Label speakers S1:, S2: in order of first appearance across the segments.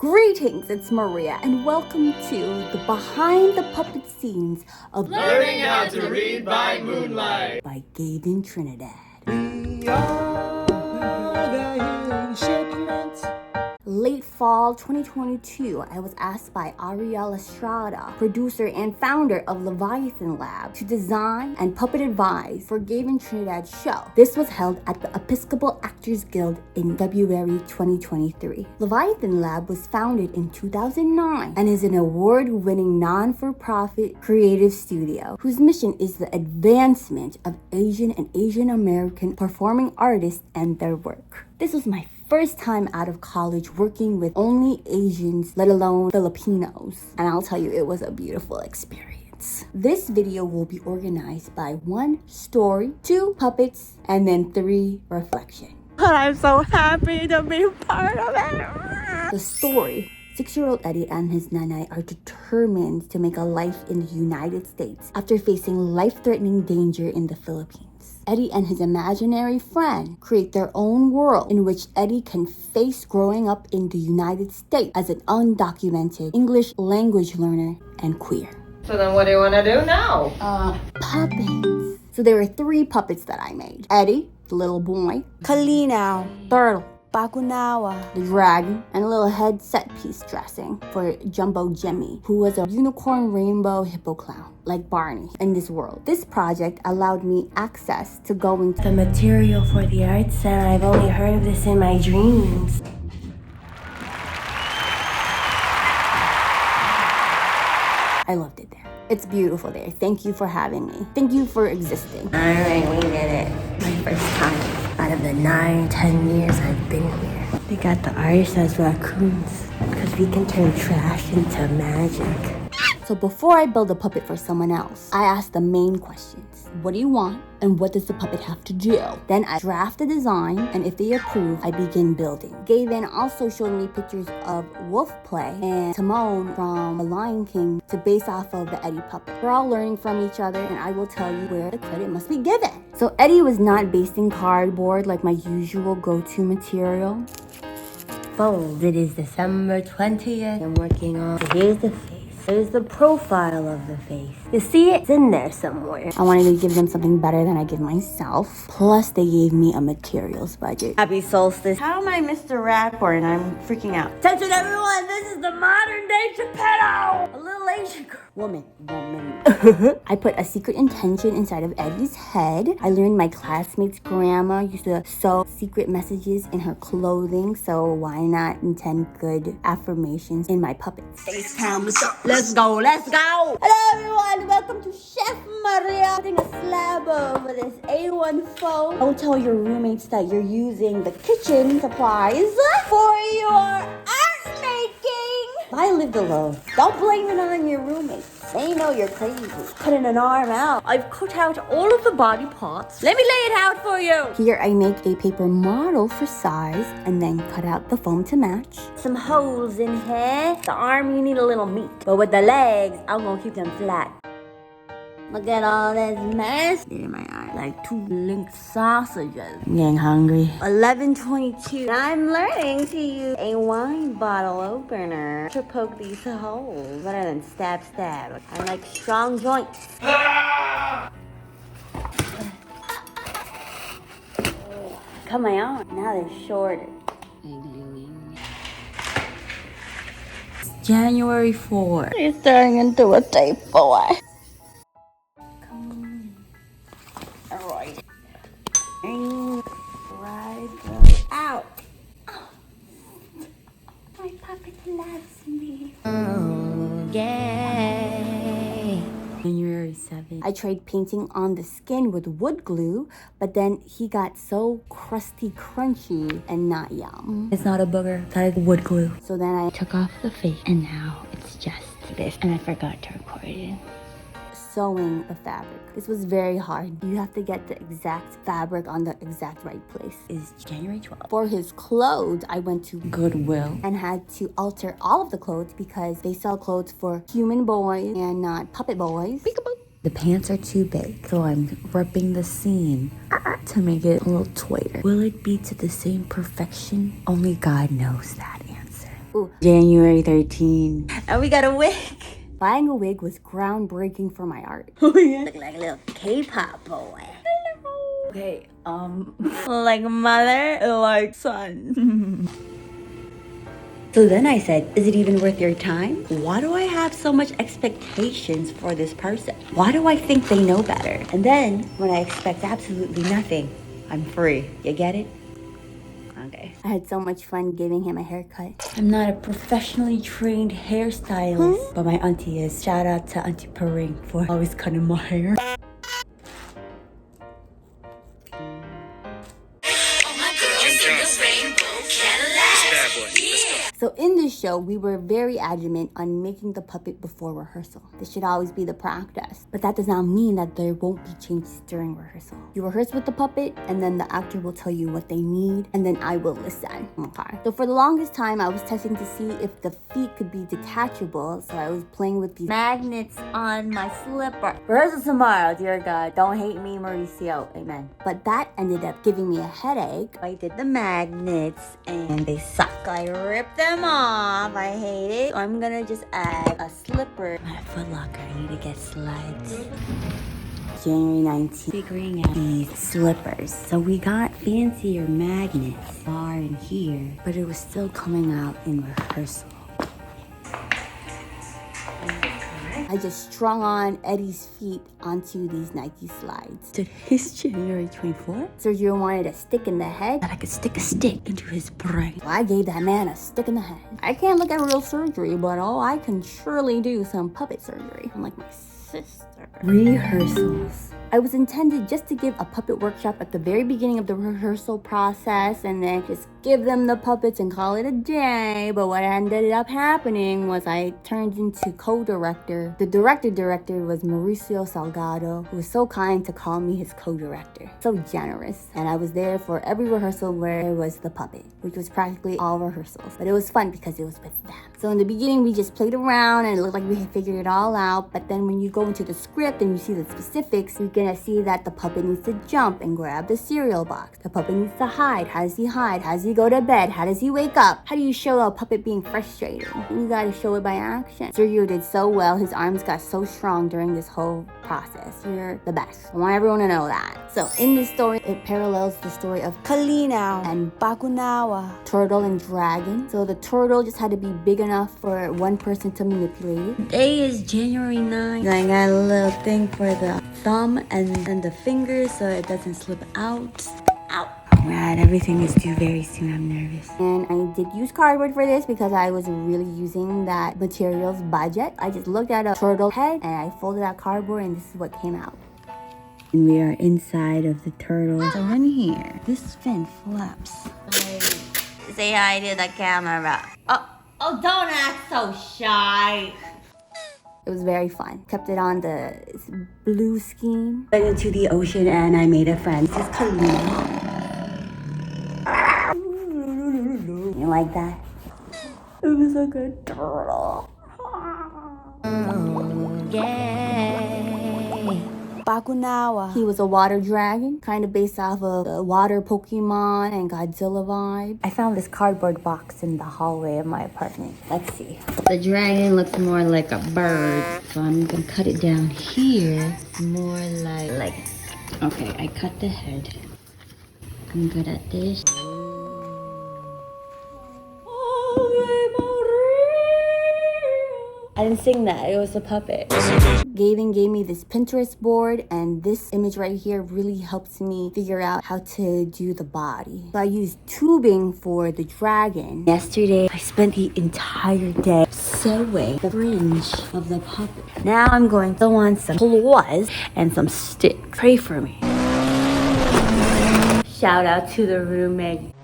S1: Greetings, it's Maria, and welcome to the behind the puppet scenes of
S2: Learning How to Read by Moonlight
S1: by Gaven Trinidad.
S3: We are the shipments.
S1: Late fall 2022, I was asked by Ariel Estrada, producer and founder of Leviathan Lab, to design and puppet advise for Gaven Trinidad's show. This was held at the Episcopal Actors Guild in February 2023. Leviathan Lab was founded in 2009 and is an award-winning non-for-profit creative studio whose mission is the advancement of Asian and Asian American performing artists and their work. This was my first time out of college working with only Asians, let alone Filipinos. And I'll tell you, it was a beautiful experience. This video will be organized by 1 story, 2 puppets, and then 3 reflection.
S4: I'm so happy to be part of it.
S1: The story. 6-year-old Eddie and his nanay are determined to make a life in the United States after facing life-threatening danger in the Philippines. Eddie and his imaginary friend create their own world in which Eddie can face growing up in the United States as an undocumented English language learner and queer.
S2: So then what do you want to do now?
S1: Puppets. So there were 3 puppets that I made. Eddie, the little boy.
S4: Kalinaw,
S1: Turtle,
S4: Bakunawa,
S1: the dragon, and a little head set piece dressing for Jumbo Jimmy, who was a Unicorn-Rainbow-Hippo-Clown, like Barney in this world. This project allowed me access to going to
S4: the material for the art center. I've only heard of this in my dreams.
S1: I loved it there. It's beautiful there. Thank you for having me. Thank you for existing.
S4: Alright, we did it. My first time out of the 9-10 years I've been here. They got the artists as raccoons because we can turn trash into magic.
S1: So before I build a puppet for someone else, I ask the main questions. What do you want? And what does the puppet have to do? Then I draft the design, and if they approve, I begin building. Gaven also showed me pictures of Wolf Play and Timon from The Lion King to base off of the Eddie puppet. We're all learning from each other, and I will tell you where the credit must be given. So Eddie was not based in cardboard like my usual go-to material.
S4: Boom. It is December 20th. I'm working on. Here's the face. Here's the profile of the face. You see it? It's in there somewhere.
S1: I wanted to give them something better than I give myself. Plus, they gave me a materials budget.
S4: Happy solstice. How am I Mr. Radford and I'm freaking out? Attention everyone, this is the modern day Geppetto! A little Asian girl. Woman.
S1: I put a secret intention inside of Eddie's head. I learned my classmate's grandma used to sew secret messages in her clothing, so why not intend good affirmations in my puppets?
S4: FaceTime, what's up? Let's go, let's go! Hello everyone, welcome to Chef Maria. Putting a slab over this A1 phone.
S1: Don't tell your roommates that you're using the kitchen supplies for your art making.
S4: I lived alone.
S1: Don't blame it on your roommates. They know you're crazy.
S4: Cutting an arm out. I've cut out all of the body parts. Let me lay it out for you.
S1: Here I make a paper model for size and then cut out the foam to match.
S4: Some holes in here. The arm, you need a little meat. But with the legs, I'm gonna keep them flat. Look at all this mess in my eye, like 2 linked sausages.
S1: I'm getting hungry.
S4: 11:22. I'm learning to use a wine bottle opener to poke these holes rather than stab. I like strong joints. Cut my arm. Now they're shorter.
S1: January 4th.
S4: He's turning into a tape boy. Right out.
S1: My puppet loves me.
S4: Oh, yay.
S1: January 7th. I tried painting on the skin with wood glue, but then he got so crusty, crunchy, and not yum.
S4: It's not a booger, it's wood glue.
S1: So then I took off the face, and now it's just this. And I forgot to record it. Sewing the fabric. This was very hard. You have to get the exact fabric on the exact right place.
S4: It's January 12th.
S1: For his clothes, I went to
S4: Goodwill
S1: and had to alter all of the clothes because they sell clothes for human boys and not puppet boys. Peekaboo.
S4: The pants are too big, so I'm ripping the seam to make it a little tighter. Will it be to the same perfection? Only God knows that answer.
S1: Ooh.
S4: January 13. And we got a wig.
S1: Buying a wig was groundbreaking for my art.
S4: Oh yeah. Look like a little K-pop boy. Hello. Okay, like mother, like son. So then I said, is it even worth your time? Why do I have so much expectations for this person? Why do I think they know better? And then when I expect absolutely nothing, I'm free. You get it? Okay.
S1: I had so much fun giving him a haircut.
S4: I'm not a professionally trained hairstylist, but my auntie is. Shout out to Auntie Paring for always cutting my hair.
S1: So in this show, we were very adamant on making the puppet before rehearsal. This should always be the practice. But that does not mean that there won't be changes during rehearsal. You rehearse with the puppet, and then the actor will tell you what they need, and then I will listen. Okay. So for the longest time, I was testing to see if the feet could be detachable. So I was playing with these
S4: Magnets on my slipper. Rehearsal tomorrow, dear God. Don't hate me, Mauricio. Amen.
S1: but that ended up giving me a headache.
S4: I did the magnets, and they suck. I ripped them off. I hate it. So I'm gonna just add a slipper. I'm at Foot Locker. I need to get slides. January 19th, figuring out these slippers. So we got fancier magnets far in here, but it was still coming out in rehearsal.
S1: I just strung on Eddie's feet onto these Nike slides.
S4: Today's January 24th.
S1: Sergio wanted a stick in the head.
S4: That I could stick a stick into his brain.
S1: So I gave that man a stick in the head. I can't look at real surgery, but I can surely do some puppet surgery. Unlike my sister. Rehearsals. I was intended just to give a puppet workshop at the very beginning of the rehearsal process and then just give them the puppets and call it a day. But what ended up happening was I turned into co-director. The director was Mauricio Salgado, who was so kind to call me his co-director. So generous. And I was there for every rehearsal where there was the puppet, which was practically all rehearsals. But it was fun because it was with them. So in the beginning, we just played around and it looked like we had figured it all out. But then when you go into the script and you see the specifics, you're gonna see that the puppet needs to jump and grab the cereal box. The puppet needs to hide. How does he hide? How does he go to bed? How does he wake up? How do you show a puppet being frustrated? You gotta show it by action. Sergio did so well. His arms got so strong during this whole process. You're the best. I want everyone to know that. So in this story, it parallels the story of
S4: Kalinaw
S1: and Bakunawa, turtle and dragon. So the turtle just had to be big enough for one person to manipulate it.
S4: Today is January 9th. I got a little thing for the thumb and the fingers so it doesn't slip out. Ow. Oh God, everything is due very soon. I'm nervous.
S1: And I did use cardboard for this because I was really using that materials budget. I just looked at a turtle head and I folded out cardboard and this is what came out.
S4: And we are inside of the turtle. So in here, this fin flaps. Say hi to the camera. Oh, don't act so shy.
S1: It was very fun. Kept it on the blue scheme.
S4: Went into the ocean and I made a friend. This is Kalinaw.
S1: You like that?
S4: It was a good turtle.
S1: Bakunawa. He was a water dragon, kind of based off of the water Pokemon and Godzilla vibe.
S4: I found this cardboard box in the hallway of my apartment. Let's see.
S5: The dragon looks more like a bird, so I'm gonna cut it down here. More like okay, I cut the head. I'm good at this.
S4: I didn't sing that, it was a puppet.
S1: Gaven gave me this Pinterest board and this image right here really helps me figure out how to do the body. So I used tubing for the dragon.
S4: Yesterday, I spent the entire day sewing the fringe of the puppet. Now I'm going to sew on some claws and some sticks. Pray for me. Shout out to the roommate.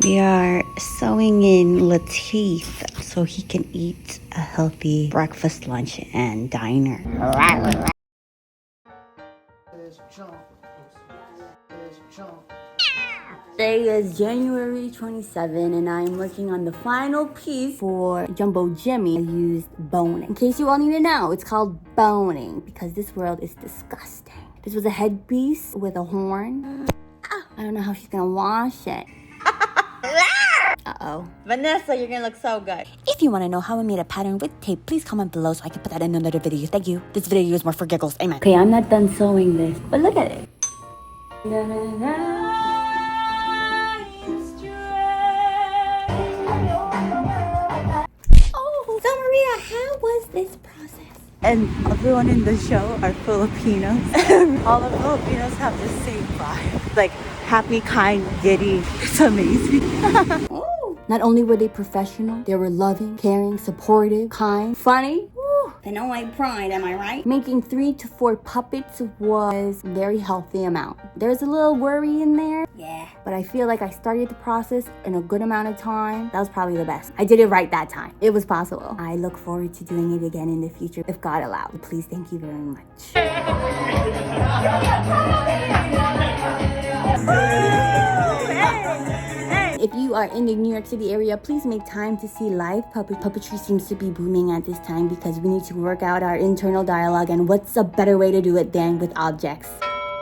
S4: We are sewing in Latif so he can eat a healthy breakfast, lunch, and diner.
S1: Today is January 27 and I'm working on the final piece for Jumbo Jimmy. I used boning. In case you all need to know, it's called boning because this world is disgusting. This was a headpiece with a horn. I don't know how she's gonna wash it. though.
S4: Vanessa, you're gonna look so good.
S1: If you want to know how I made a pattern with tape, please comment below so I can put that in another video. Thank you. This video is more for giggles. Amen.
S5: Okay, I'm not done sewing this, but look at it.
S1: Oh, so Maria, how was this process?
S4: And everyone in the show are Filipinos. All the Filipinos have the same vibe. Like happy, kind, giddy. It's amazing.
S1: Not only were they professional, they were loving, caring, supportive, kind, funny.
S4: They know my pride, am I right?
S1: Making 3 to 4 puppets was a very healthy amount. There's a little worry in there.
S4: Yeah.
S1: But I feel like I started the process in a good amount of time. That was probably the best. I did it right that time. It was possible. I look forward to doing it again in the future if God allows. Please, thank you very much. If you are in the New York City area, please make time to see live puppetry seems to be booming at this time because we need to work out our internal dialogue, and what's a better way to do it than with objects?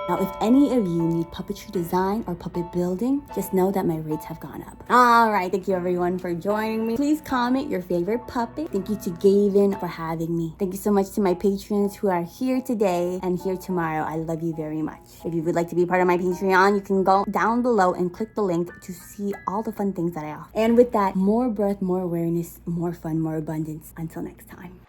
S1: Now, if any of you need puppetry design or puppet building, just know that my rates have gone up. Alright, thank you everyone for joining me. Please comment your favorite puppet. Thank you to Gaven for having me. Thank you so much to my patrons who are here today and here tomorrow. I love you very much. If you would like to be part of my Patreon, you can go down below and click the link to see all the fun things that I offer. And with that, more breath, more awareness, more fun, more abundance. Until next time.